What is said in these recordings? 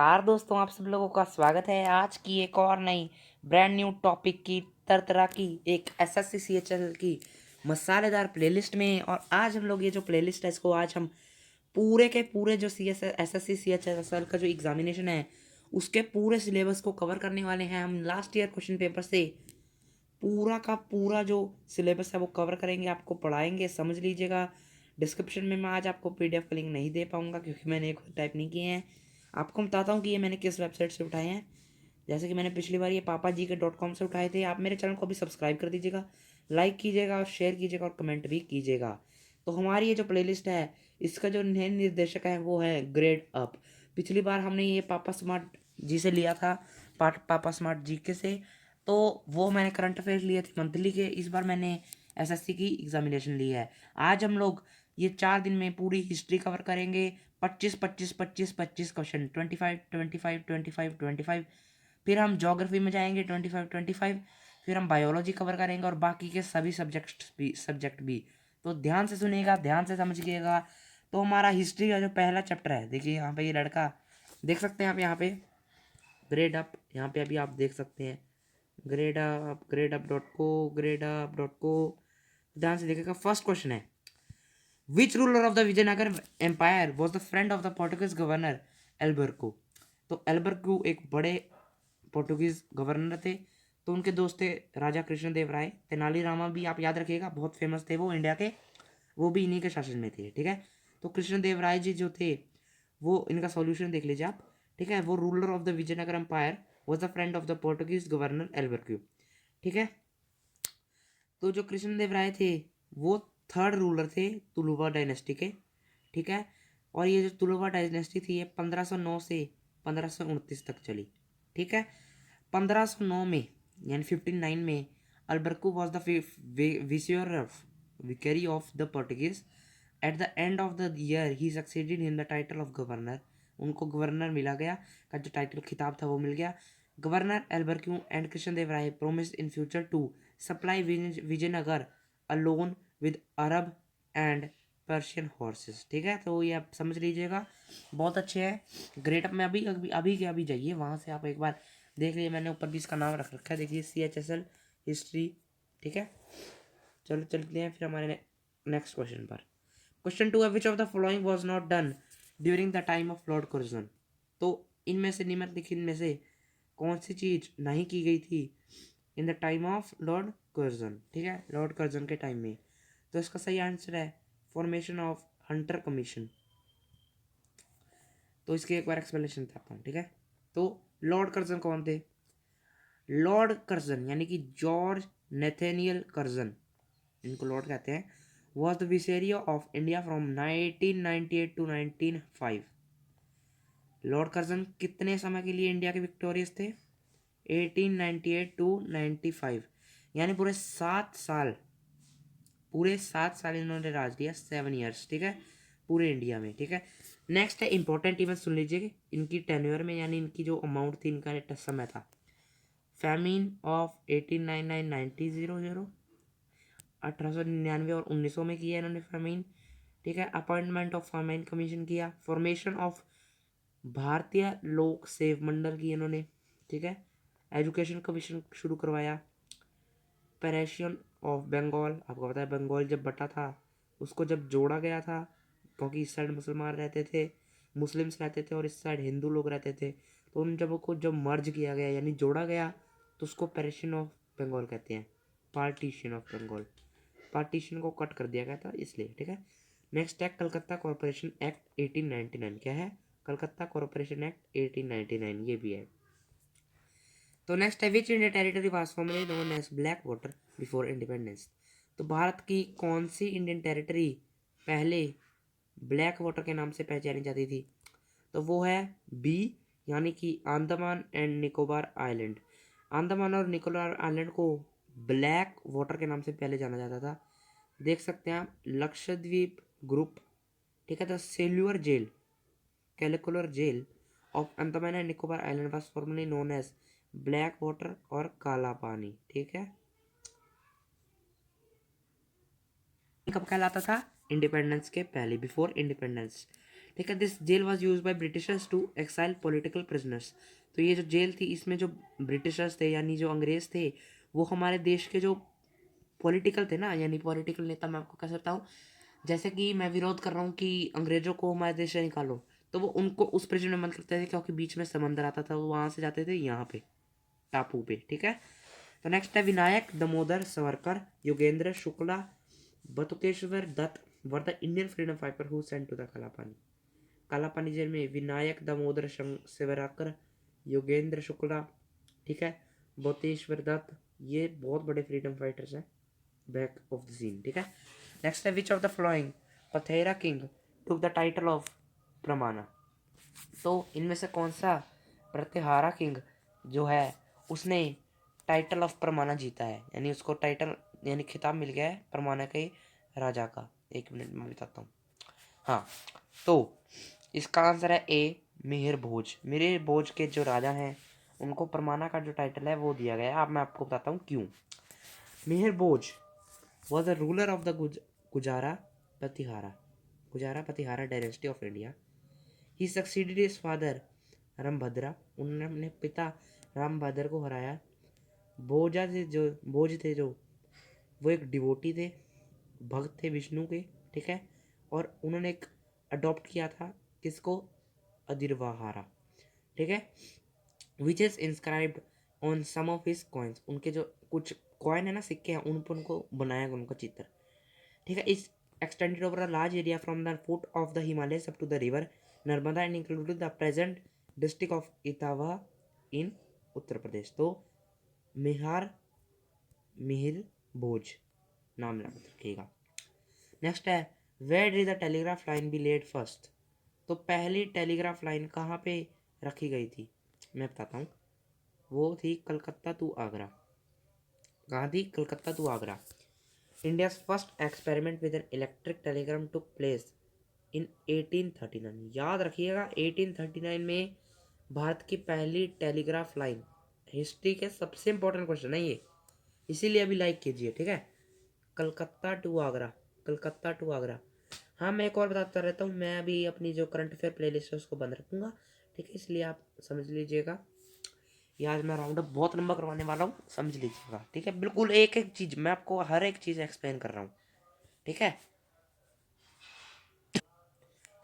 नमस्कार दोस्तों, आप सब लोगों का स्वागत है आज की एक और नई ब्रांड न्यू टॉपिक की तरह की एक एसएससी सीएचएल की मसालेदार प्लेलिस्ट में। और आज हम लोग ये जो प्लेलिस्ट है इसको आज हम पूरे के पूरे जो सी एस एसएससी सीएचएल का जो एग्जामिनेशन है उसके पूरे सिलेबस को कवर करने वाले हैं। हम लास्ट ईयर क्वेश्चन पेपर से पूरा का पूरा जो सिलेबस है वो कवर करेंगे, आपको पढ़ाएंगे, समझ लीजिएगा। डिस्क्रिप्शन में मैं आज आपको पीडीएफ का लिंक नहीं दे पाऊंगा क्योंकि मैंने खुद टाइप नहीं किए हैं। आपको बताता हूँ कि ये मैंने किस वेबसाइट से उठाए हैं। जैसे कि मैंने पिछली बार ये पापा जी के .com से उठाए थे। आप मेरे चैनल को भी सब्सक्राइब कर दीजिएगा, लाइक कीजिएगा और शेयर कीजिएगा और कमेंट भी कीजिएगा। तो हमारी ये जो प्लेलिस्ट है इसका जो नए निर्देशक है वो है ग्रेड अप। पिछली बार हमने ये पापा स्मार्ट जी से लिया था, पापा स्मार्ट जी के से। तो वो मैंने करंट अफेयर्स लिए थे मंथली के। इस बार मैंने एसएससी की एग्जामिनेशन ली है। आज हम लोग ये 4 दिन में पूरी हिस्ट्री कवर करेंगे। 25 क्वेश्चन, 25 फिर हम ज्योग्राफी में जाएंगे 25। फिर हम बायोलॉजी कवर करेंगे और बाकी के सभी सब्जेक्ट भी। तो ध्यान से सुनिएगा, ध्यान से समझिएगा। तो हमारा हिस्ट्री का जो पहला चैप्टर है, देखिए यहाँ पे ये लड़का देख सकते हैं आप, यहाँ पे ग्रेड अप, यहाँ पे अभी आप देख सकते हैं ग्रेड अप.को। ध्यान से देखिएगा। फर्स्ट क्वेश्चन है, which ruler of the Vijayanagara empire was the friend of the Portuguese governor Albuquerque. तो एल्बर्को एक बड़े पोर्टुगीज गवर्नर थे, तो उनके दोस्त थे राजा कृष्णदेव राय। तेनालीरामा भी आप याद रखिएगा, बहुत फेमस थे वो इंडिया के, वो भी इन्हीं के शासन में थे। ठीक है, तो कृष्णदेव राय जी जो थे वो, इनका सॉल्यूशन देख लीजिए आप। ठीक है, वो ruler of the Vijayanagara empire was the friend of the Portuguese governor Albuquerque. ठीक है, तो जो कृष्णदेव राय थे वो थर्ड रूलर थे तुलुवा डायनेस्टी के। ठीक है, और ये जो तुलुवा डायनेस्टी थी ये 1509 से 1529 तक चली। ठीक है, 1509 में यानी 1509 में Albuquerque was the viceroy of the Portuguese. At the end of the year he succeeded in the title of governor. उनको गवर्नर मिला गया, का जो टाइटल खिताब था वो मिल गया। Governor Albuquerque and Krishnadeva Raya promised in future to supply Vijayanagara alone with Arab and Persian horses. ठीक है, तो ये आप समझ लीजिएगा, बहुत अच्छे हैं। ग्रेट अप में अभी अभी अभी के अभी जाइए, वहाँ से आप एक बार देख लीजिए। मैंने ऊपर भी इसका नाम रख रखा है, देखिए CHSL हिस्ट्री। ठीक है, चलो चलते हैं फिर हमारे नेक्स्ट क्वेश्चन पर। क्वेश्चन 2 है, which of the following was not done during the time of Lord Curzon. तो इनमें से निम्नलिखित में से कौन सी चीज़ नहीं की गई थी in the time of Lord Curzon. ठीक है, लॉर्ड कर्जन के टाइम में। तो इसका सही आंसर है फॉर्मेशन ऑफ हंटर कमीशन। तो इसकी एक बार एक्सप्लेनेशन देता हूँ। ठीक है, तो लॉर्ड कर्जन कौन थे? लॉर्ड कर्जन यानी कि जॉर्ज नेथेनियल कर्जन, इनको लॉर्ड कहते हैं, was the viceroy of India from 1998 to 1905। Lord Curzon कितने समय के लिए इंडिया के विक्टोरियस थे? 1898 टू 95, यानी पूरे 7 साल इन्होंने राज किया, 7 ईयर्स। ठीक है, पूरे इंडिया में। ठीक है, नेक्स्ट है इंपॉर्टेंट इवेंट, सुन लीजिए इनकी टेन्योर में, यानी इनकी जो अमाउंट थी, इनका समय था। फैमिन ऑफ 1899-1900, 1899 और 1900 में किया इन्होंने फैमिन। ठीक है, अपॉइंटमेंट ऑफ फैमिन कमीशन किया, फॉर्मेशन ऑफ भारतीय लोक सेव मंडल की इन्होंने। ठीक है, एजुकेशन कमीशन शुरू करवाया, पेरेशियन ऑफ बंगाल, आपको पता है बंगाल जब बटा था उसको जब जोड़ा गया था, क्योंकि इस साइड मुसलमान रहते थे, मुस्लिम्स रहते थे, और इस साइड हिंदू लोग रहते थे। तो उन जब को जब मर्ज किया गया यानी जोड़ा गया तो उसको पेरेशियन ऑफ बंगाल कहते हैं, पार्टीशन ऑफ बंगाल। पार्टीशन को कट कर दिया गया था इसलिए। ठीक है, नेक्स्ट है कलकत्ता कॉरपोरेशन एक्ट 1899। क्या है? कलकत्ता कॉरपोरेशन एक्ट 1899, ये भी है। तो नेक्स्ट है, which India territory was formerly known as black water before independence. तो भारत की कौन सी इंडियन टेरिटरी पहले ब्लैक वाटर के नाम से पहचानी जाती थी? तो वो है बी, यानी कि अंडमान एंड निकोबार आइलैंड। अंडमान और निकोबार आइलैंड को ब्लैक वाटर के नाम से पहले जाना जाता था। देख सकते हैं आप, लक्षद्वीप ग्रुप। ठीक है, द सेल्युलर जेल, कैलिकुलर jail of Andaman and Nicobar island was formerly known as black water और काला पानी। ठीक है, कब कहलाता था? इंडिपेंडेंस के पहले, बिफोर इंडिपेंडेंस। ठीक है। This jail was use by Britishers to exile political prisoners. तो ये जो जेल थी इसमें जो ब्रिटिशर्स थे यानी जो अंग्रेज थे वो हमारे देश के जो पॉलिटिकल थे ना, यानी पॉलिटिकल नेता, मैं आपको कह सकता हूँ जैसे कि मैं विरोध कर रहा हूँ कि अंग्रेजों को हमारे देश से निकालो, तो वो उनको उस प्रिजन में बंद करते थे क्योंकि बीच में समंदर आता था, वो वहाँ से जाते थे यहाँ पे टापू पे। ठीक है। तो नेक्स्ट है Vinayak Damodar Savarkar, Yogendra Shukla, Batukeshwar Dutt were the Indian freedom fighter who sent to the Kalapani. Kalapani jail में विनायक दामोदर सावरकर, योगेंद्र शुक्ला, ठीक है, बटुकेश्वर दत्त, ये बहुत बड़े फ्रीडम फाइटर्स हैं बैक ऑफ द सीन। ठीक है। नेक्स्ट है which of the following Pratihara king took the title of Pramana. तो इनमें से कौन सा प्रतिहारा किंग जो है उसने टाइटल ऑफ परमाना जीता है, यानी उसको टाइटल यानी खिताब मिल गया है परमाना के राजा का। एक मिनट में बताता हूँ। हाँ, तो इसका आंसर है ए मिहिर भोज। मिहिर भोज के जो राजा हैं उनको परमाना का जो टाइटल है वो दिया गया है। अब मैं आपको बताता हूँ क्यों। Mihir Bhoj was the ruler of the Gurjara Pratihara dynasty of India. He succeeded his father Rambhadra. उन्होंने अपने पिता रामभद्र को हराया। भोज थे जो वो एक डिवोटी थे, भक्त थे विष्णु के। ठीक है। और उन्होंने एक अडॉप्ट किया था किसको, अदिरवाहारा। ठीक है। Which is inscribed on some of his coins. उनके जो कुछ कॉइन है ना, सिक्के हैं, उन पर उनको बनाया गया उनका चित्र। ठीक है। इस extended over a large area from the foot of the Himalayas up to the river Narmada and included the present district of Etawah in Uttar Pradesh. तो मिहार मिहिर भोज नाम याद रखिएगा। नेक्स्ट है where did the telegraph line be laid first. तो पहली telegraph line कहाँ पे रखी गई थी, मैं बताता हूँ। वो थी कलकत्ता टू आगरा। कहाँ थी, Calcutta to Agra. India's first experiment with an electric telegram took place in 1839। याद रखिएगा 1839 में भारत की पहली टेलीग्राफ लाइन। हिस्ट्री के सबसे इंपॉर्टेंट क्वेश्चन है ये, इसीलिए अभी लाइक कीजिए। ठीक है। Calcutta to Agra, Calcutta to Agra. हाँ, मैं एक और बताता रहता हूँ, मैं अभी अपनी जो करंट अफेयर प्लेलिस्ट है उसको बंद रखूँगा। ठीक है, इसलिए आप समझ लीजिएगा। ये आज मैं राउंड अप बहुत लंबा करवाने वाला हूँ, समझ लीजिएगा। ठीक है, बिल्कुल एक एक चीज़ मैं आपको हर एक चीज़ एक्सप्लेन कर रहा हूँ। ठीक है।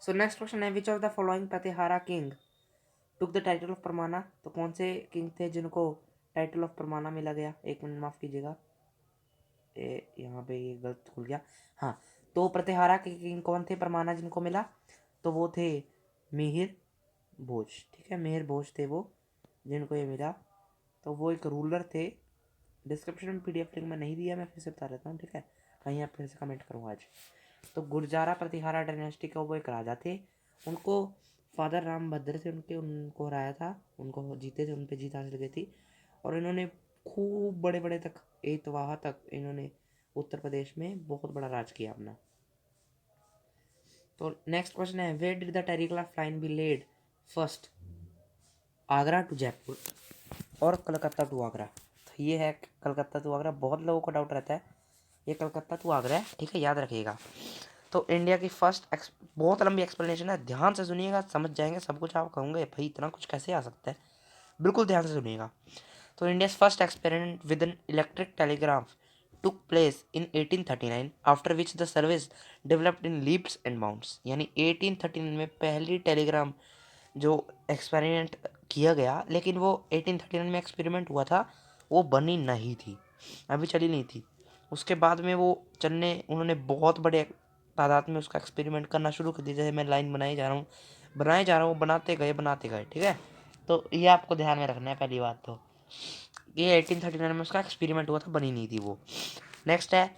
सो नेक्स्ट क्वेश्चन है which of the following Pratihara king took the title of Paramana. तो कौन से किंग थे जिनको टाइटल ऑफ परमाना मिला गया। एक मिनट माफ कीजिएगा, यहाँ पे ये गलत खुल गया। हाँ, तो प्रतिहारा के किंग कौन थे परमाना जिनको मिला, तो वो थे मिहिर भोज। ठीक है, मिहिर भोज थे वो जिनको ये मिला। तो वो एक रूलर थे। डिस्क्रिप्शन में पीडीएफ लिंक में नहीं दिया, मैं फिर से बता देता हूँ। ठीक है, कहीं आप फिर से कमेंट करूँगा आज। तो गुर्जारा प्रतिहारा डायनेस्टी का वो एक राजा थे। उनको फादर रामभद्र थे, उनको हराया था, उनको जीते थे, उन पे जीत हासिल की थी। और इन्होंने खूब बड़े बड़े तक, एतवाह तक इन्होंने उत्तर प्रदेश में बहुत बड़ा राज किया अपना। तो नेक्स्ट क्वेश्चन है where did the telegraph line be laid first, Agra to Jaipur और कलकत्ता टू आगरा। तो ये है कलकत्ता टू आगरा। बहुत लोगों को डाउट रहता है, ये कलकत्ता टू आगरा है। ठीक है, याद रखिएगा। तो इंडिया की फर्स्ट बहुत लंबी एक्सप्लेनेशन है, ध्यान से सुनिएगा, समझ जाएंगे सब कुछ। आप कहोगे भाई इतना कुछ कैसे आ सकता है, बिल्कुल ध्यान से सुनिएगा। तो India first experiment with an electric telegraph took place in 1839 after which the service developed in leaps and bounds. यानी 1839 में पहली टेलीग्राम जो एक्सपेरिमेंट किया गया, लेकिन वो 1839 में एक्सपेरिमेंट हुआ था, वो बनी नहीं थी, अभी चली नहीं थी। उसके बाद में वो उन्होंने बहुत बड़े तादाद में उसका एक्सपेरिमेंट करना शुरू कर दिया। जैसे मैं लाइन बनाए जा रहा हूँ, बनाते गए। ठीक है, तो ये आपको ध्यान में रखना है पहली बात। तो ये 1839 में उसका एक्सपेरिमेंट हुआ था, बनी नहीं थी वो। नेक्स्ट है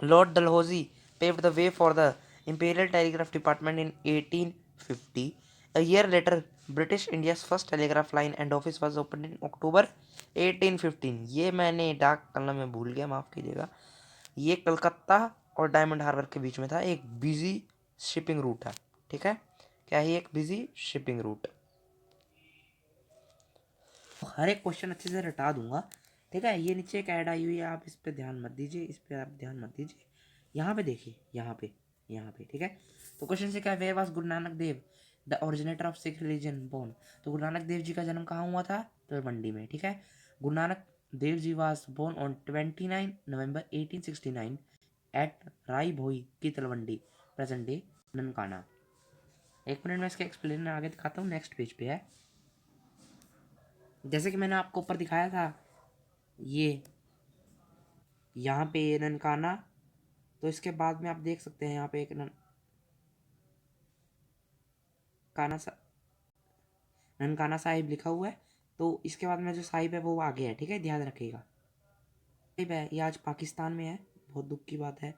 Lord Dalhousie paved the way for the Imperial Telegraph Department in 1850. A year later, British India's first telegraph line and office was opened in October 1815। ये मैंने डाक कलम में भूल गया, माफ़ कीजिएगा। ये कलकत्ता और डायमंड हार्बर के बीच में था, एक बिजी शिपिंग रूट है। ठीक है, क्या है, एक बिजी शिपिंग रूट। हर एक क्वेश्चन अच्छे से रटा दूंगा। ठीक है, ये नीचे एक ऐड आई हुई है, आप इस पर ध्यान मत दीजिए, इस पर आप ध्यान मत दीजिए। यहाँ पे देखिए, यहाँ पे ठीक है। तो क्वेश्चन से क्या, where was Guru Nanak Dev the originator of Sikh religion born. तो गुरु नानक देव जी का जन्म कहाँ हुआ था, तलवंडी में, ठीक है। Guru Nanak Dev ji was born on 29 November 1869 at Rai Bhoi की तलवंडी, प्रेजेंट डे ननकाना। एक मिनट में इसका एक्सप्लेन आगे दिखाता हूँ, नेक्स्ट पेज पे है। जैसे कि मैंने आपको ऊपर दिखाया था, ये यहाँ पे ननकाना, तो इसके बाद में आप देख सकते हैं यहाँ पे एक ननकाना साहिब लिखा हुआ है। तो इसके बाद में जो साहिब है वो आगे है, ठीक है, ध्यान रखिएगा। साहिब है ये आज पाकिस्तान में है, बहुत दुख की बात है,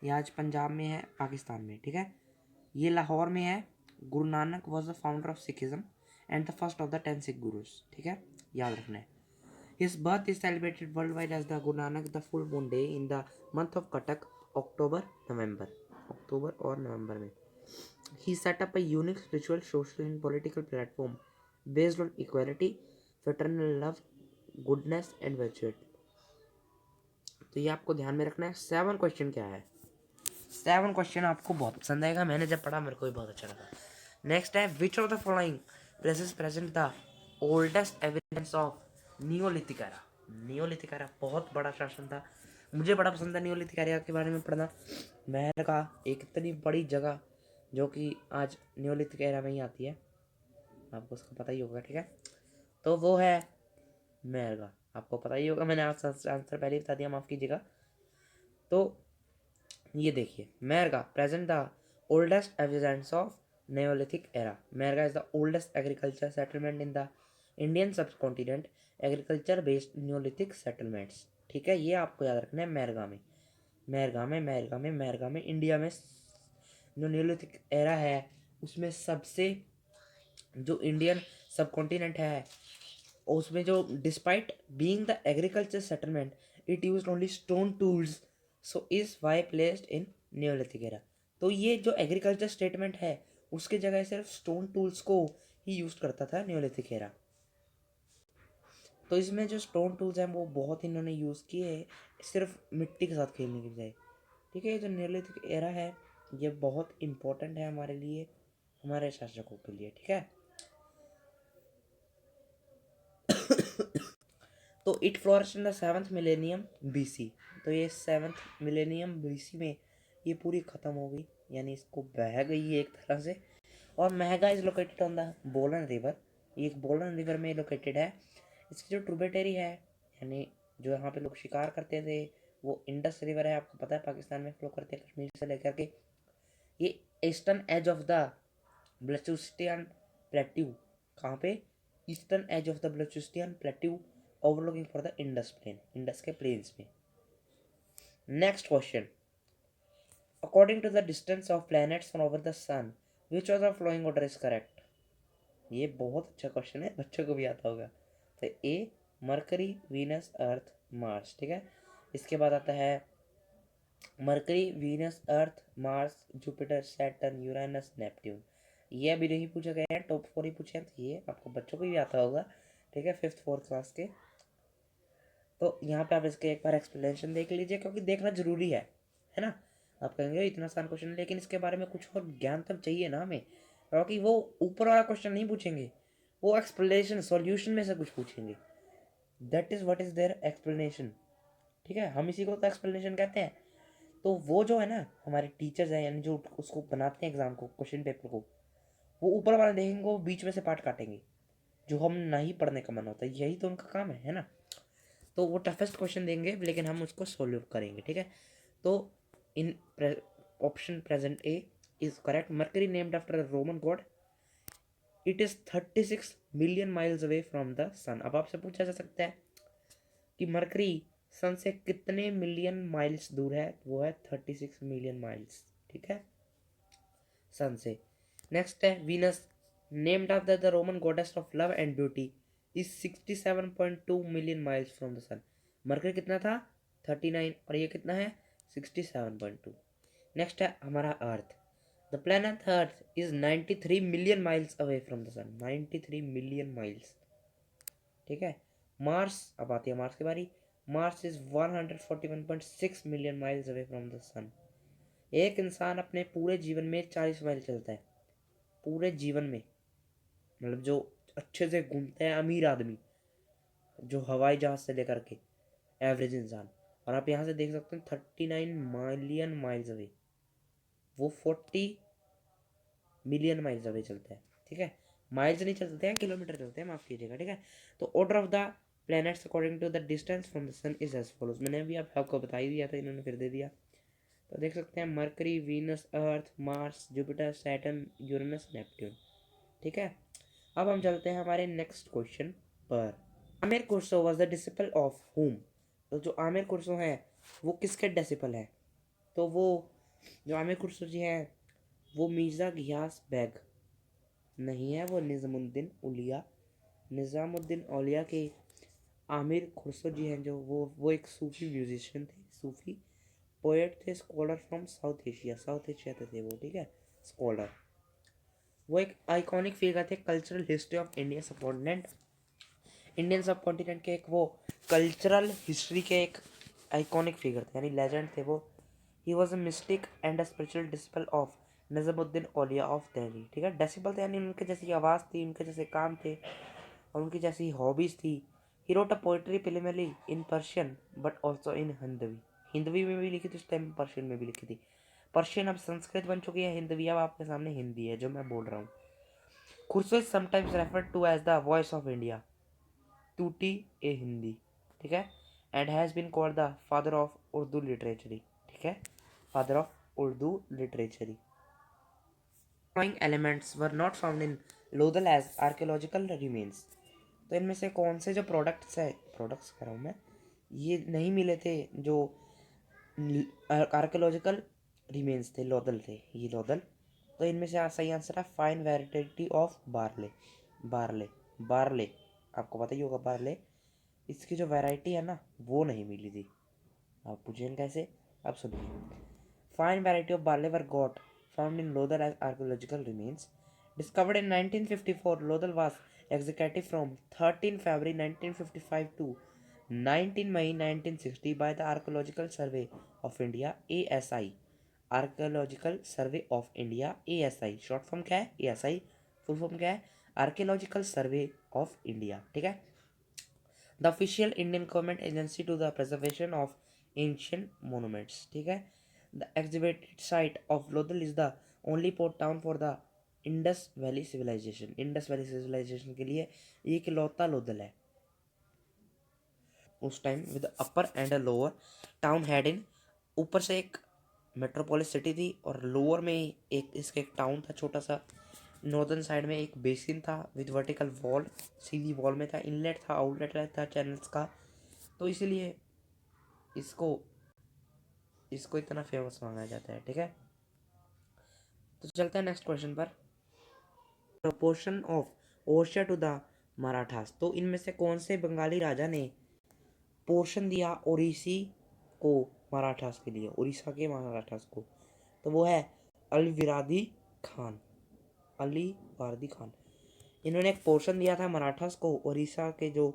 ये आज पंजाब में है, पाकिस्तान में, ठीक है। ये लाहौर में है। Guru Nanak was the founder of Sikhism and the first of the 10 Sikh gurus, ठीक है, याद रखना है। His birth is celebrated worldwide as the Guru Nanak the full moon day in the month of Katak, October और नवंबर में। He set up a unique spiritual, social and political platform based on equality, fraternal love, goodness and virtue। तो ये आपको ध्यान में रखना है। 7 question क्या है, 7 क्वेश्चन आपको बहुत पसंद आएगा, मैंने जब पढ़ा मेरे को भी बहुत अच्छा लगा। नेक्स्ट है, which of the following places present the oldest evidence of Neolithic era. Neolithic era बहुत बड़ा शासन था, मुझे बड़ा पसंद है नियोलिथिक एरा के बारे में पढ़ना। मैंने कहा एक इतनी बड़ी जगह जो कि आज नियोलिथिक एरा में ही आती है, आपको उसका पता ही होगा, ठीक है। तो वो है मेहरगा, आपको पता ही होगा, मैंने आंसर पहले ही बता दिया, माफ़ कीजिएगा। तो ये देखिए, Mehrgarh present the oldest evidence of neolithic era. Mehrgarh is the oldest agriculture settlement in the Indian subcontinent, agriculture based neolithic settlements, ठीक है, ये आपको याद रखना है। मेहरगा में इंडिया में जो न्योलिथिक एरा है उसमें सबसे, जो इंडियन सब कॉन्टिनेंट है उसमें जो, despite being the agriculture settlement, it used only stone tools, so is why placed in neolithic era. तो ये जो एग्रीकल्चर स्टेटमेंट है उसके जगह सिर्फ स्टोन टूल्स को ही यूज करता था नियोलिथिक एरा। तो इसमें जो स्टोन टूल्स हैं वो बहुत इन्होंने यूज़ किए हैं सिर्फ मिट्टी के साथ खेलने की बजाय, ठीक है। ये जो नियोलिथिक एरा है ये बहुत इम्पोर्टेंट है हमारे लिए, हमारे शासकों के लिए, ठीक है। तो it flourish in the 7th millennium BC। तो ये 7th मिलेनियम BC में ये पूरी ख़त्म हो गई, यानी इसको बह गई है एक तरह से। और मेहगा इज़ लोकेटेड ऑन द बोलन रिवर, ये एक बोलन रिवर में लोकेटेड है। इसकी जो ट्रिब्यूटरी है, यानी जो यहाँ पे लोग शिकार करते थे, वो इंडस रिवर है, आपको पता है पाकिस्तान में फ्लो करते हैं कश्मीर से लेकर के। ये eastern edge of the Baluchistan plateau, कहाँ पे, eastern edge of the Baluchistan plateau overlooking for the Indus plain, Indus के प्लेन्स में। Next question, according to the distance of planets over the sun which of the flowing order is correct. ये बहुत अच्छा question है, बच्चों को भी आता होगा। तो A Mercury, Venus, Earth, Mars, ठीक है। इसके बाद आता है Mercury, Venus, Earth, Mars, Jupiter, Saturn, Uranus, Neptune. ये अभी नहीं पूछे गए हैं, टॉप 4 ही पूछे हैं, तो ये आपको बच्चों को भी आता होगा, ठीक है, 5th 4th क्लास के। तो यहाँ पे आप इसके एक बार एक्सप्लेनेशन देख लीजिए, क्योंकि देखना जरूरी है ना। आप कहेंगे इतना आसान क्वेश्चन, लेकिन इसके बारे में कुछ और ज्ञान तब चाहिए ना हमें, क्योंकि वो ऊपर वाला क्वेश्चन नहीं पूछेंगे, वो एक्सप्लेनेशन सॉल्यूशन में से कुछ पूछेंगे। That is what is their explanation, ठीक है, हम इसी को तो एक्सप्लेनेशन कहते हैं। तो वो जो है ना हमारे टीचर्स हैं, यानी जो उसको बनाते हैं एग्जाम को, क्वेश्चन पेपर को, वो ऊपर वाला देखेंगे, वो बीच में से पार्ट काटेंगे जो हम नहीं पढ़ने का मन होता है, यही तो उनका काम है ना। तो वो टफेस्ट क्वेश्चन देंगे लेकिन हम उसको सोल्व करेंगे, ठीक है। तो in option present A is correct. Mercury named after Roman god, it is 36 million miles away from the sun. अब आपसे पूछा जा सकता है कि मरकरी सन से कितने मिलियन माइल्स दूर है, वो है 36 मिलियन माइल्स, ठीक है, सन से। नेक्स्ट है Venus, named after the Roman goddess of love and beauty, is 67.2 million miles from the sun. Mercury कितना था, 39, और ये कितना है, 67.2। नेक्स्ट है हमारा Earth, the planet Earth is 93 million miles away from the sun, 93 million miles, ठीक है। मार्स, अब आती है मार्स की बारी, Mars is 141.6 million miles away from the sun. एक इंसान अपने पूरे जीवन में 40 माइल चलता है, पूरे जीवन में, मतलब जो अच्छे से घूमते हैं अमीर आदमी, जो हवाई जहाज से लेकर के एवरेज इंसान। और आप यहाँ से देख सकते हैं 39 मिलियन माइल्स अवे, वो 40 मिलियन माइल्स अवे चलता है। ठीक है, माइल्स नहीं चलते हैं, किलोमीटर चलते हैं, माफ कीजिएगा। ठीक है, तो order of the planets according to the distance from the sun is as follows. मैंने अभी आपको बता ही दिया था, इन्होंने फिर दे दिया। तो देख सकते हैं Mercury, Venus, Earth, Mars, Jupiter, Saturn, Uranus, Neptune. ठीक है, अब हम चलते हैं हमारे नेक्स्ट क्वेश्चन पर। Aamir Khusro was the disciple of हुम। तो जो आमिर खुसरो हैं वो किसके डिसिपल हैं? तो वो जो आमिर खुसरो जी हैं वो मिर्ज़ा घियास बेग नहीं है, वो निज़ामुद्दीन औलिया, निज़ामुद्दीन औलिया के आमिर खुसरो जी हैं जो वो एक सूफी म्यूजिशियन थे, सूफी पोएट थे, scholar from south Asia, south Asia थे वो। ठीक है, स्कॉलर। वो एक आइकॉनिक फिगर थे कल्चरल हिस्ट्री ऑफ इंडिया सब कॉन्टिनेंट, इंडियन सब कॉन्टिनेंट के एक वो कल्चरल हिस्ट्री के एक आइकॉनिक फिगर थे, यानी लेजेंड थे वो। He was a mystic and a spiritual disciple of Najmuddin Auliya of Delhi. ठीक है, डेसिबल थे यानी उनके जैसी आवाज़ थी, उनके जैसे काम थे और उनकी जैसी हॉबीज़ थी। He wrote a poetry preliminarily in Persian but also in Hindavi. Hindavi में भी लिखी थी उस टाइम, पर्शियन में भी लिखी थी। पर्शियन अब संस्कृत बन चुकी है, हिंदवी अब आपके सामने हिंदी है जो मैं बोल रहा हूँ। Khusro is sometimes referred to as the voice of India, Tuti e Hindi. ठीक है, and has been called the father of Urdu literature. ठीक है, father of Urdu literature. Following elements were not found in Lodhal as archaeological remains। तो इनमें से कौन से जो प्रोडक्ट्स कह रहा हूँ मैं, ये नहीं मिले थे जो आर्कियोलॉजिकल रिमेन्स थे, लोदल थे ये लोदल। तो इनमें से सही आंसर है fine variety of barley. Barley, barley आपको पता ही होगा बार्ले, इसकी जो वैरायटी है ना वो नहीं मिली थी। आप पूछेंगे कैसे, अब सुनिए। Fine variety of barley were got found in Lothal as archaeological remains discovered in 1954। Lothal was executed from 13 February 1955 to 19 May 1960 by the Archaeological Survey of India ASI। Archaeological survey of India ASI, short form क्या है ASI, full form क्या है archaeological survey of India. ठीक है, the official Indian government agency to the preservation of ancient monuments. ठीक है, the exhibited site of Lothal is the only port town for the Indus valley civilisation. Indus valley civilisation के लिए एक इकलौता लोदल है उस time, with upper and a lower town head in. ऊपर से एक मेट्रोपोलिस सिटी थी और लोअर में एक इसका एक टाउन था छोटा सा। नॉर्दर्न साइड में एक बेसिन था with vertical wall, Sidhi wall में था, इनलेट था, आउटलेट था चैनल्स का। तो इसीलिए इसको इसको इतना फेमस माना जाता है। ठीक है, तो चलते हैं नेक्स्ट क्वेश्चन पर। Proportion of Odisha to the Marathas. तो इनमें से कौन से बंगाली राजा ने पोर्शन दिया ओडिसी को मराठास के लिए, उड़ीसा के मराठास को? तो वो है अलविरादी खान, अली वारदी खान। इन्होंने एक पोर्शन दिया था मराठास को, उड़ीसा के जो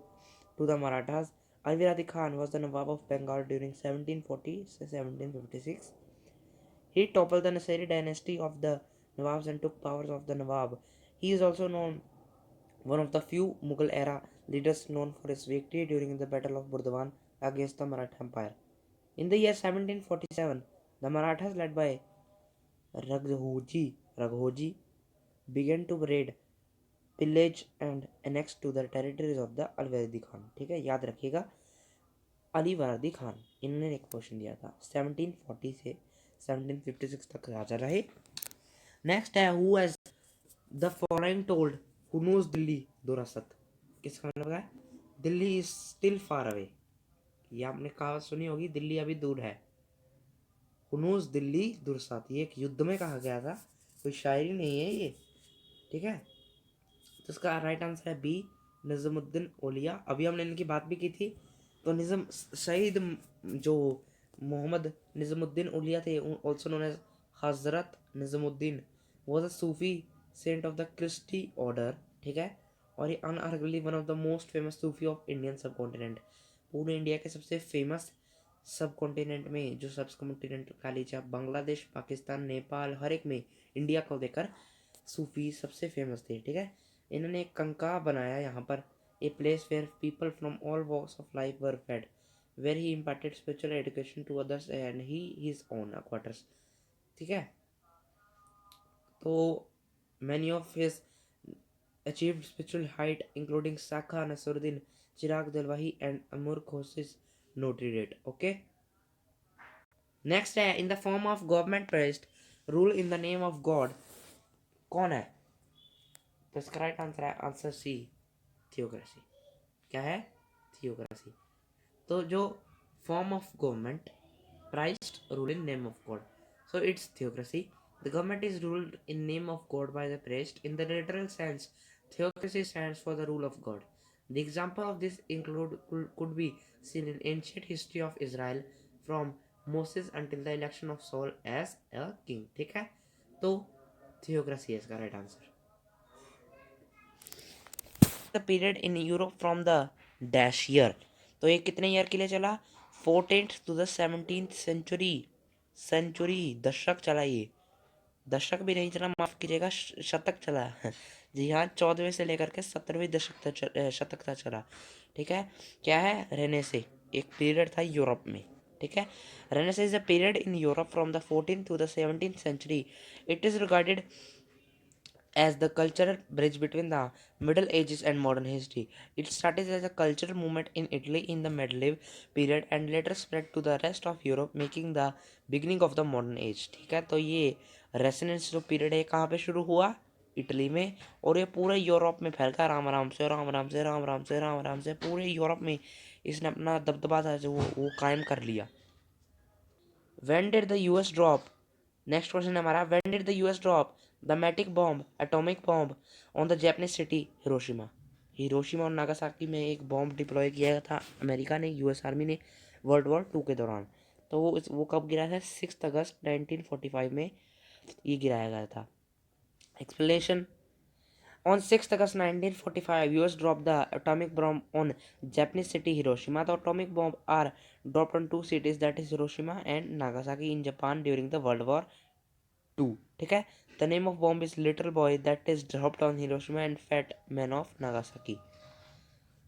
to the Marathas. Alivardi Khan was the nawab of Bengal during 1740 से 1756। He toppled the Nasiri dynasty of the Nawabs and took powers of the Nawab. He is also known one of the few Mughal era leaders known for his victory during the Battle of Burdwan against the Maratha Empire. In the year 1747, the Marathas led by Raghoji began to raid, pillage and annex to the territories of the Alwardi Khan। ठीक है, याद रखिएगा अली वारदी खान, इन्होंने एक question दिया था 1740 से 1756 तक राजा रहे। नेक्स्ट है who has the following told who knows Delhi दुरासत। किसका मतलब है Delhi is still far away. ये आपने कहावत सुनी होगी, दिल्ली अभी दूर है। हुनूस दिल्ली दुरसात, ये एक युद्ध में कहा गया था, कोई शायरी नहीं है ये। ठीक है, तो इसका राइट आंसर है बी, निज़ामुद्दीन औलिया। अभी हमने इनकी बात भी की थी। तो निज़म शहीद जो मोहम्मद निज़ामुद्दीन औलिया थे, also known as Hazrat Nizamuddin, was a Sufi saint of the Chishti order. ठीक है, और ये unarguably one of the most famous Sufi of Indian subcontinent. पूरे इंडिया के सबसे फेमस सब कॉन्टिनेंट में, जो सब कॉन्टिनेंट का लीजिए आप, बांग्लादेश, पाकिस्तान, नेपाल, हर एक में इंडिया को देकर सूफी सबसे फेमस थे। ठीक है, इन्होंने एक कंका बनाया यहाँ पर, a place where people from all walks of life were fed, where he imparted spiritual education to others and he his own quarters. ठीक है, तो many of his achieved spiritual height, including Sakha Nasruddin, Chirag Dalwahi, and Amur Khosis noted it. Okay. Next है, in the form of government praised, rule in the name of God. कौन है? तो इसका right answer है answer C, theocracy. क्या है? Theocracy. तो जो form of government prized rule in name of God, so it's theocracy. The government is ruled in name of God by the priest. In the literal sense, theocracy stands for the rule of God. The example of this could be seen in ancient history of Israel from Moses until the election of Saul as a king. ठीक है, तो theocracy है इसका right answer. The period in Europe from the dash year, तो ये कितने year के लिए चला? 14th to the 17th century दशक चला। ये दशक भी नहीं चला, माफ कीजिएगा, शतक चला। जी हाँ, 14वें से लेकर के 17वें शतक तक चला। ठीक है, क्या है? रेनेसे एक पीरियड था यूरोप में। ठीक है, renaissance is a period in Europe from the 14th to the 17th century. It is regarded as the cultural bridge between the Middle Ages and modern history. It started as a cultural movement in Italy in the medieval period and later spread to the rest of Europe, making the beginning of the modern age. ठीक है, तो ये renaissance जो period है कहाँ पे शुरू हुआ? इटली में, और ये पूरे यूरोप में फैल गया राम राम से राम राम से राम राम से राम राम से, पूरे यूरोप में इसने अपना दबदबा था जो वो कायम कर लिया। When did the US drop? Next question है हमारा, when did the US drop the atomic bomb on the Japanese city Hiroshima? Hiroshima और नागासाकी में एक बॉम्ब डिप्लॉय किया था अमेरिका ने, यूएस आर्मी ने, वर्ल्ड वॉर 2 के दौरान। तो वो कब गिरा था? 6 अगस्त 1945 में ये गिराया गया था। Explanation, on 6th August 1945, US dropped the atomic bomb on Japanese city Hiroshima. The atomic bomb are dropped on two cities, that is Hiroshima and Nagasaki in Japan during the World War II. ठीक है, the name of bomb is Little Boy that is dropped on Hiroshima and Fat Man of Nagasaki.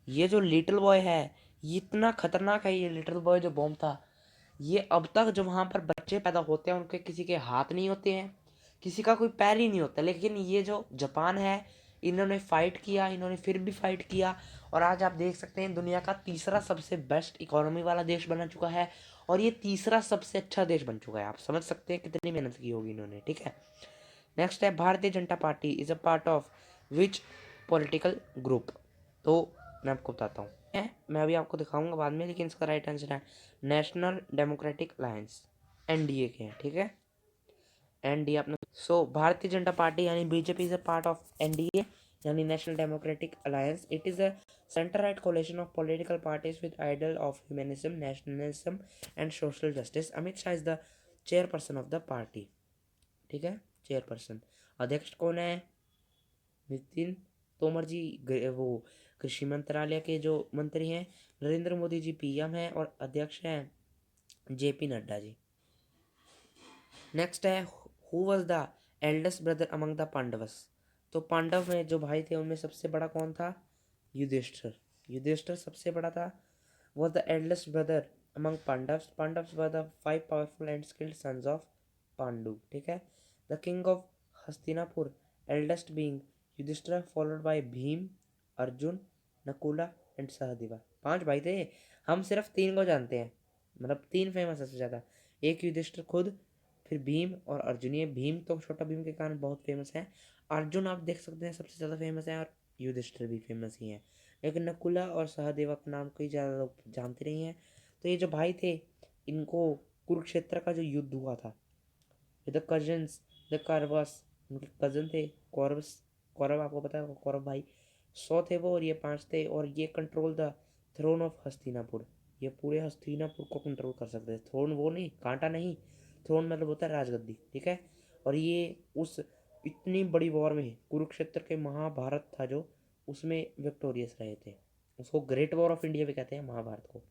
ये जो little boy है ये इतना खतरनाक है, ये लिटिल बॉय जो बॉम्ब था, ये अब तक जो वहाँ पर बच्चे पैदा होते हैं उनके किसी के हाथ नहीं होते हैं, किसी का कोई पैर ही नहीं होता, लेकिन ये जो जापान है इन्होंने फाइट किया, इन्होंने फिर भी फाइट किया, और आज आप देख सकते हैं दुनिया का तीसरा सबसे बेस्ट इकोनॉमी वाला देश बना चुका है, और ये तीसरा सबसे अच्छा देश बन चुका है। आप समझ सकते हैं कितनी मेहनत की होगी इन्होंने। ठीक है, नेक्स्ट है, भारतीय Janata party is a part of which political group? तो मैं आपको बताता हूँ, मैं अभी आपको दिखाऊंगा बाद में, लेकिन इसका राइट आंसर है नेशनल डेमोक्रेटिक अलायंस, एनडीए के हैं। ठीक है, एनडीए आपने, सो भारतीय जनता पार्टी यानी BJP is a part of NDA यानी National Democratic Alliance. It is a centre right coalition of political parties with ideal of humanism, nationalism and social justice. Amit Shah is the chairperson of the party. ठीक है, chairperson. अध्यक्ष कौन है? नितिन तोमर जी, वो कृषि मंत्रालय के जो मंत्री हैं। नरेंद्र मोदी जी पीएम हैं और अध्यक्ष हैं जेपी नड्डा जी। नेक्स्ट है, who was the eldest brother among the Pandavas? तो पांडव में जो भाई थे उनमें सबसे बड़ा कौन था? युधिष्ठिर। युधिष्ठिर सबसे बड़ा था। was the eldest brother among Pandavas. Pandavas were the 5 powerful and skilled sons of Pandu. ठीक है, the king of Hastinapur, eldest being Yudhishthira, followed by Bhim, Arjun, Nakula and Sahadewa. 5 भाई थे, हम सिर्फ 3 को जानते हैं, मतलब 3 फेमस है सबसे ज़्यादा, एक युधिष्ठिर खुद, फिर भीम और अर्जुन। ये भीम तो छोटा भीम के कारण बहुत फेमस है, अर्जुन आप देख सकते हैं सबसे ज़्यादा फेमस है, और युधिष्ठिर भी फेमस ही है, लेकिन नकुला और सहदेवा का नाम कोई ज़्यादा लोग जानते नहीं हैं। तो ये जो भाई थे इनको कुरुक्षेत्र का जो युद्ध हुआ था, द कजन्स, द कौरवस, उनके कजन थे कौरवस, कौरव आपको पता है कौरव भाई, 100 थे वो और ये 5 थे, और ये control the throne of Hastinapur, ये पूरे हस्तिनापुर को कंट्रोल कर सकते थे। थ्रोन वो नहीं, कांटा नहीं, थ्रोन मतलब होता है राजगद्दी। ठीक है, और ये उस इतनी बड़ी वॉर में कुरुक्षेत्र के महाभारत था जो, उसमें विक्टोरियस रहे थे, उसको ग्रेट वॉर ऑफ इंडिया भी कहते हैं महाभारत को।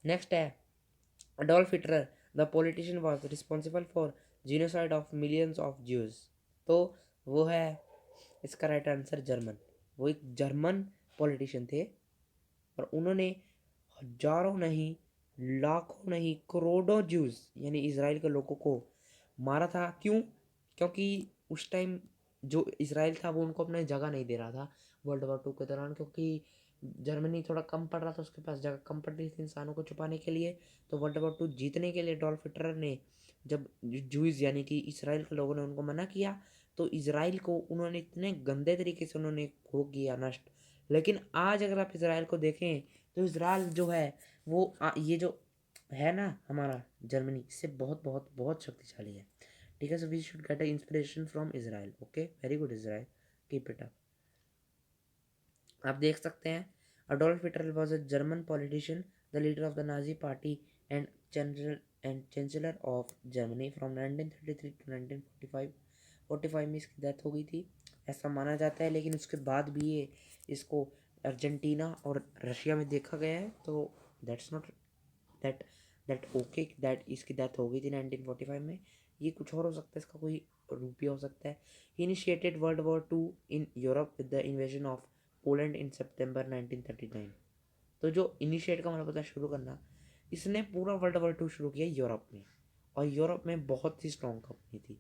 नेक्स्ट है, Adolf Hitler the politician was responsible for genocide of millions of Jews. तो वो है इसका राइट आंसर जर्मन। वो एक जर्मन पॉलिटिशियन थे और उन्होंने हजारों नहीं, लाखों नहीं, करोड़ों ज्यूज यानी इसराइल के लोगों को मारा था। क्यों? क्योंकि उस टाइम जो इसराइल था वो उनको अपने जगह नहीं दे रहा था वर्ल्ड वॉर 2 के दौरान, क्योंकि जर्मनी थोड़ा कम पड़ रहा था, उसके पास जगह कम पड़ रही थी इंसानों को छुपाने के लिए। तो वर्ल्ड वॉर 2 जीतने के लिए एडोल्फ हिटलर ने जब जूस यानी कि इसराइल के लोगों ने उनको मना किया, तो इसराइल को उन्होंने इतने गंदे तरीके से उन्होंने खो किया नष्ट। लेकिन आज अगर आप इसराइल को देखें तो इसराइल जो है वो ये जो है ना हमारा जर्मनी, इससे बहुत बहुत बहुत शक्तिशाली है। ठीक है, so we should get a inspiration from Israel. Okay, very good Israel, keep it up. आप देख सकते हैं Adolf Hitler was a German politician, the leader of the Nazi party and general and chancellor of Germany from 1933 to 1945। 45 में इसकी death हो गई थी ऐसा माना जाता है, लेकिन उसके बाद भी ये इसको अर्जेंटीना और रशिया में देखा गया है। तो that's not that that okay that इसकी डेथ हो गई थी 1945 में। ये कुछ और हो सकता है, इसका कोई रूपी हो सकता है। He initiated World War 2 in Europe with the invasion of Poland in September 1939। तो जो इनिशिएट का मतलब होता है शुरू करना, इसने पूरा वर्ल्ड वॉर 2 शुरू किया यूरोप में। और यूरोप में बहुत ही स्ट्रॉन्ग कंपनी थी,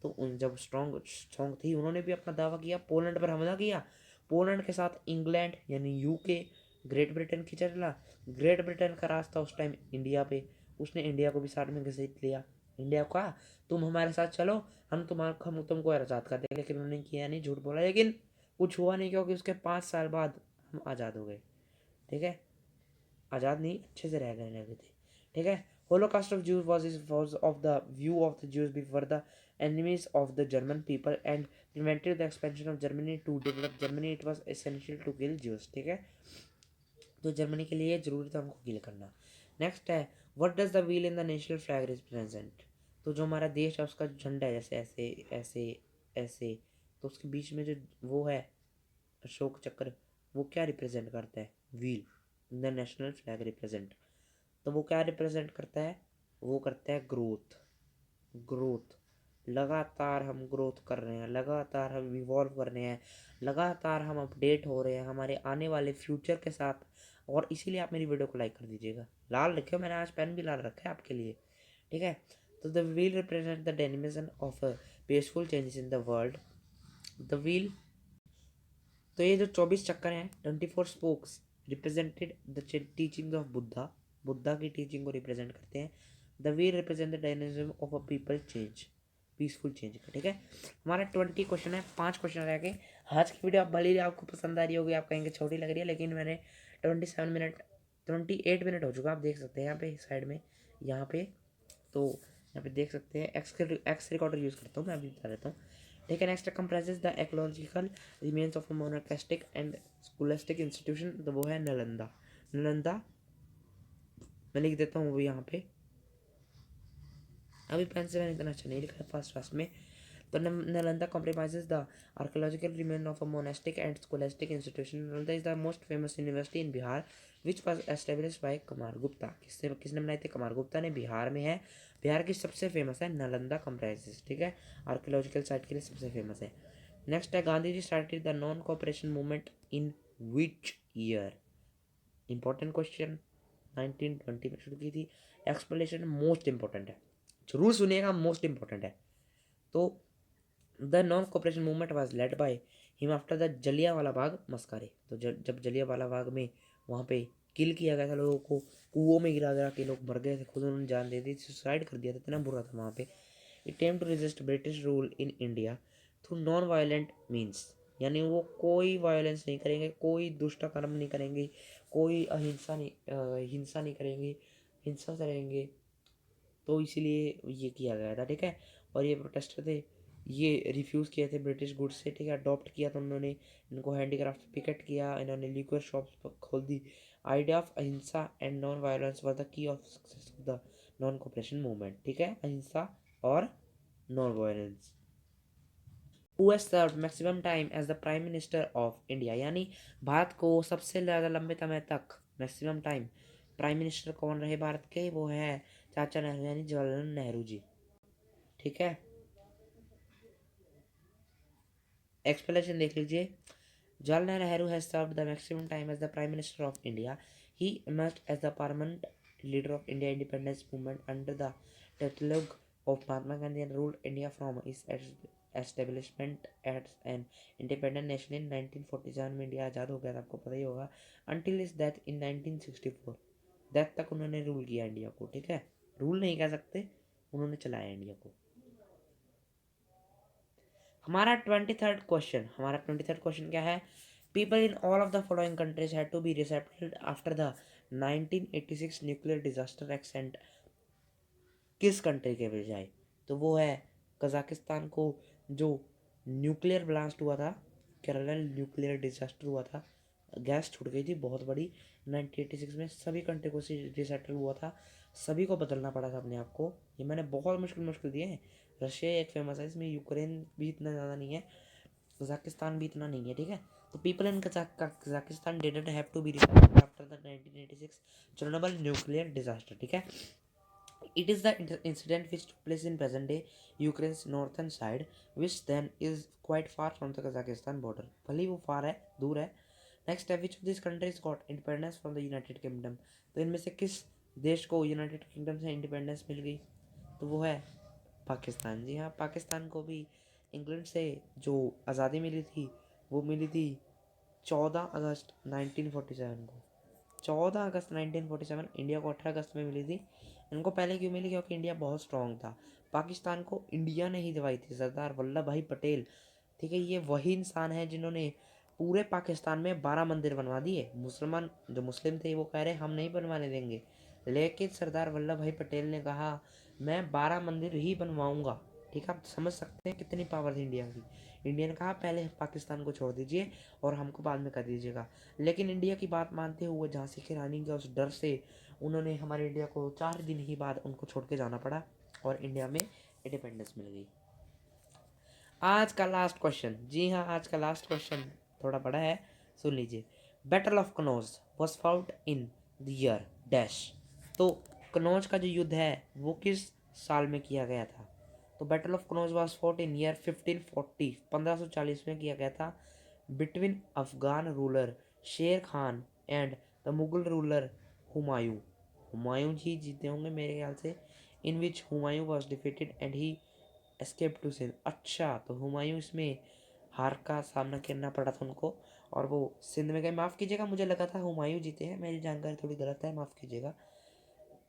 तो उन जब स्ट्रॉन्ग स्ट्रॉन्ग थी उन्होंने भी अपना दावा किया, पोलैंड पर हमला किया। पोलैंड के साथ इंग्लैंड यानी यूके, ग्रेट ब्रिटेन खींचा चला। ग्रेट ब्रिटेन का रास्ता उस टाइम इंडिया पे, उसने इंडिया को भी साथ में घसीट लिया। इंडिया को कहा तुम हमारे साथ चलो, हम तुमको आज़ाद कर देंगे, लेकिन उन्होंने किया नहीं, झूठ बोला। लेकिन कुछ हुआ नहीं, क्योंकि उसके 5 साल बाद हम आज़ाद हो गए। ठीक है, आज़ाद नहीं, अच्छे से रह गए थे। ठीक है, Holocaust of Jews was of the view of the Jews before the enemies of the German people and prevented the expansion of Germany to develop Germany. It was essential to kill Jews. ठीक है, तो Germany के लिए जरूरी था हमको किल करना। Next है what does the wheel in the national flag represent. तो जो हमारा देश है उसका झंडा है जैसे ऐसे ऐसे ऐसे, तो उसके बीच में जो वो है अशोक चक्र, वो क्या रिप्रेजेंट करता है? Wheel. The national flag represent, तो वो क्या रिप्रेजेंट करता है? वो करता है ग्रोथ। ग्रोथ, लगातार हम ग्रोथ कर रहे हैं, लगातार हम इवॉल्व कर रहे हैं, लगातार हम अपडेट हो रहे हैं हमारे आने वाले फ्यूचर के साथ। और इसीलिए आप मेरी वीडियो को लाइक कर दीजिएगा। लाल रखियो, मैंने आज पेन भी लाल रखा है आपके लिए। ठीक है, तो the wheel represent the dynamism of peaceful changes in the world. The wheel, तो ये जो 24 चक्कर हैं 24 spokes represented the teaching of Buddha, Buddha की टीचिंग को रिप्रेजेंट करते हैं। The way represent the dynamism of a people change, peaceful change का। ठीक है, हमारा 20 क्वेश्चन है, 5 क्वेश्चन रह गए। आज की वीडियो आप भले ही आपको पसंद आ रही होगी, आप कहेंगे छोटी लग रही है, लेकिन मैंने 27 मिनट 28 मिनट हो चुका, आप देख सकते हैं यहाँ पे साइड में, यहाँ पे। तो यहाँ पे देख सकते हैं एक्स रिकॉर्डर यूज़ करता हूँ मैं, अभी बता देता हूँ। ठीक है, next comprises the archaeological remains of monastic and scholastic institution, तो वो है नालंदा। नालंदा मैं लिख देता हूँ वो यहाँ पे, अभी पेन से मैंने इतना अच्छा नहीं लिखा है फास्ट फास्ट में। तो Nalanda comprises the archaeological remains of a monastic and scholastic institution. Nalanda is the most famous university in Bihar, which was established by Kumar Gupta. किसने बनाई थी? कमार गुप्ता ने। बिहार में है, बिहार की सबसे फेमस है नालंदा कंप्राइजेस। ठीक है, आर्कियोलॉजिकल साइट के लिए सबसे फेमस है। नेक्स्ट है Gandhi ji started the non cooperation movement in which year. Important question, 1920 में शुरू की थी। एक्सप्लेनेशन मोस्ट इंपॉर्टेंट है, जरूर सुनिएगा, मोस्ट इंपॉर्टेंट है। तो the non cooperation movement was led by him after the Jallianwala Bagh massacre. तो जब जलियांवाला बाग में वहाँ पे किल किया गया था लोगों को, कुओं में गिरा गिरा के लोग मर गए थे, खुद उन्होंने जान दे दी, सुसाइड कर दिया था, इतना बुरा था वहाँ पे। It aim to resist British rule in India through non violent means, यानी वो कोई वायलेंस नहीं करेंगे, कोई दुष्ट कर्म नहीं करेंगे, कोई अहिंसा नहीं हिंसा नहीं करेंगे, हिंसा से रहेंगे। तो इसीलिए ये किया गया था। ठीक है, और ये प्रोटेस्टर थे, ये रिफ्यूज़ किए थे ब्रिटिश गुड्स से। ठीक है, अडॉप्ट किया था उन्होंने, इनको हैंडीक्राफ्ट पिकेट किया, इन्होंने लिक्विड शॉप्स खोल दी। Idea of ahimsa and non violence was the key of success of the non cooperation movement. ठीक है, अहिंसा और non violence. Who has served maximum time as the prime minister of India, यानी भारत को सबसे ज़्यादा लंबे समय तक, मैक्सिमम टाइम प्राइम मिनिस्टर कौन रहे भारत के, वो है चाचा नेहरू यानी जवाहरलाल नेहरू जी। ठीक है, एक्सप्लेनेशन देख लीजिए। Jawaharlal Nehru has served the maximum time as the Prime Minister of India. He emerged as the permanent leader of India independence movement under the tutelage of Mahatma Gandhi and ruled India from its establishment as an independent nation in 1947 में India आज़ाद हो गया था, आपको पता ही होगा, until his death in 1964। Death तक उन्होंने rule किया इंडिया को। ठीक है, रूल नहीं कह सकते, उन्होंने चलाया इंडिया को। हमारा 23rd क्वेश्चन क्या है? People in all of the following countries had to be resettled after the 1986 nuclear disaster except किस कंट्री के बजाय? तो वो है कजाकिस्तान को, जो न्यूक्लियर ब्लास्ट हुआ था, केरला न्यूक्लियर डिजास्टर हुआ था, गैस छूट गई थी बहुत बड़ी 1986 में, सभी कंट्री को रिसेटल हुआ था, सभी को बदलना पड़ा था अपने आप को। ये मैंने बहुत मुश्किल दिए हैं। रशिया एक फेमस है, इसमें यूक्रेन भी इतना ज़्यादा नहीं है, कजाकिस्तान भी इतना नहीं है। ठीक है, तो people in Kazakhstan didn't have to be resettled after the 1986 Chernobyl nuclear disaster. ठीक है, it is the incident which took place in present day Ukraine's northern side, which then is quite far from the Kazakhstan border। भले ही वो फार है, दूर है। Next है, which of these countries got independence from the United Kingdom? तो इनमें से किस देश को यूनाइटेड किंगडम से इंडिपेंडेंस मिल गई? तो वो है पाकिस्तान। जी हाँ, पाकिस्तान को भी इंग्लैंड से जो आज़ादी मिली थी वो मिली थी 14 अगस्त 1947 को। 14 अगस्त 1947, इंडिया को 18 अगस्त में मिली थी। इनको पहले क्यों मिली? क्योंकि इंडिया बहुत स्ट्रांग था। पाकिस्तान को इंडिया ने ही दिवाई थी, सरदार वल्लभ भाई पटेल। ठीक है, ये वही इंसान है जिन्होंने पूरे पाकिस्तान में 12 मंदिर बनवा दिए। मुसलमान जो मुस्लिम थे वो कह रहे हम नहीं बनवाने देंगे, लेकिन सरदार वल्लभ भाई पटेल ने कहा मैं 12 मंदिर ही बनवाऊंगा। ठीक है, आप समझ सकते हैं कितनी पावर थी इंडिया की। इंडिया ने कहा पहले पाकिस्तान को छोड़ दीजिए और हमको बाद में कर दीजिएगा, लेकिन इंडिया की बात मानते हुए झांसी की रानी के उस डर से उन्होंने हमारे इंडिया को 4 दिन ही बाद उनको छोड़ के जाना पड़ा और इंडिया में इंडिपेंडेंस मिल गई। आज का लास्ट क्वेश्चन, जी हाँ आज का लास्ट क्वेश्चन थोड़ा बड़ा है, सुन लीजिए। Battle of Kannauj was fought in the year dash. तो कनौज का जो युद्ध है वो किस साल में किया गया था? तो battle of Kannauj was fought in year 1540, 1540 में किया गया था, between Afghan ruler Sher Khan and the Mughal ruler Humayun. Humayun ji जीते होंगे मेरे ख्याल से, in which Humayun was defeated and he escape to Sindh. अच्छा, तो हुमायूं इसमें हार का सामना करना पड़ा था उनको और वो सिंध में गए। माफ़ कीजिएगा, मुझे लगा था हुमायूं जीते हैं, मेरी जानकारी थोड़ी गलत है, माफ़ कीजिएगा,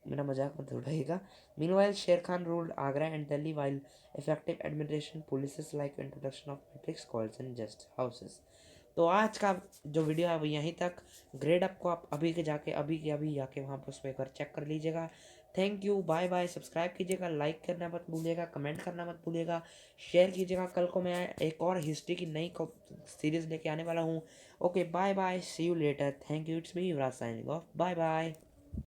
मेरा मजाक मत उड़ाइएगा। मीनवाइल शेर Khan ruled Agra and Delhi while effective administration police like introduction of matrix calls and just houses. तो आज का जो वीडियो है वो यहीं तक। ग्रेड अप को आप अभी के अभी जाके वहाँ पर उस पर एक बार चेक कर लीजिएगा। Thank you, bye bye. Subscribe कीजिएगा, लाइक करना मत भूलिएगा, कमेंट करना मत भूलिएगा, शेयर कीजिएगा। कल को मैं एक और हिस्ट्री की नई सीरीज लेके आने वाला हूँ। Okay, bye bye, see you later, thank you, it's me Yuvraj signing off, bye bye.